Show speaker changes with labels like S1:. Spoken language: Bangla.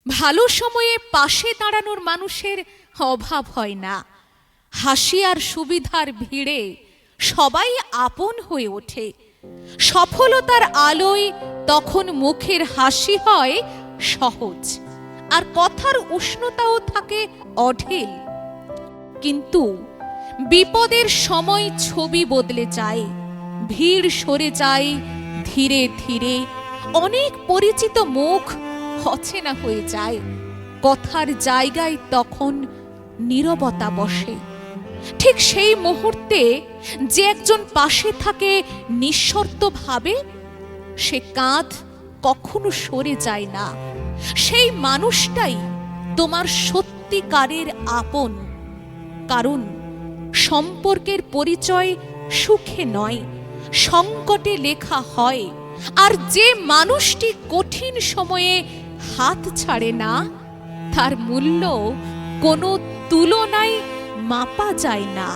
S1: ভালো সময়ে পাশে দাঁড়ানোর মানুষের অভাব হয় না। হাসি আর সুবিধার ভিড়ে সবাই আপন হয়ে ওঠে। সফলতার আলোয় তখন মুখের হাসি হয় সহজ, আর কথার উষ্ণতাও থাকে অঢেল। কিন্তু বিপদের সময় ছবি বদলে যায়, ভিড় সরে যায় ধীরে ধীরে। অনেক পরিচিত মুখ অচেনা হয়ে যায়। কথার জায়গায় তখন নীরবতা বসে। ঠিক সেই মুহূর্তে যে একজন পাশে থাকে নিঃশর্তভাবে, সে কাঁধ কখনো সরে যায় না। সেই মানুষটাই তোমার সত্যিকারের আপন। কারণ সম্পর্কের পরিচয় সুখে নয়, সংকটে লেখা হয়। আর যে মানুষটি কঠিন সময়ে হাত ছাড়ে না, তার মূল্য কোনো তুলনায় মাপা যায় না।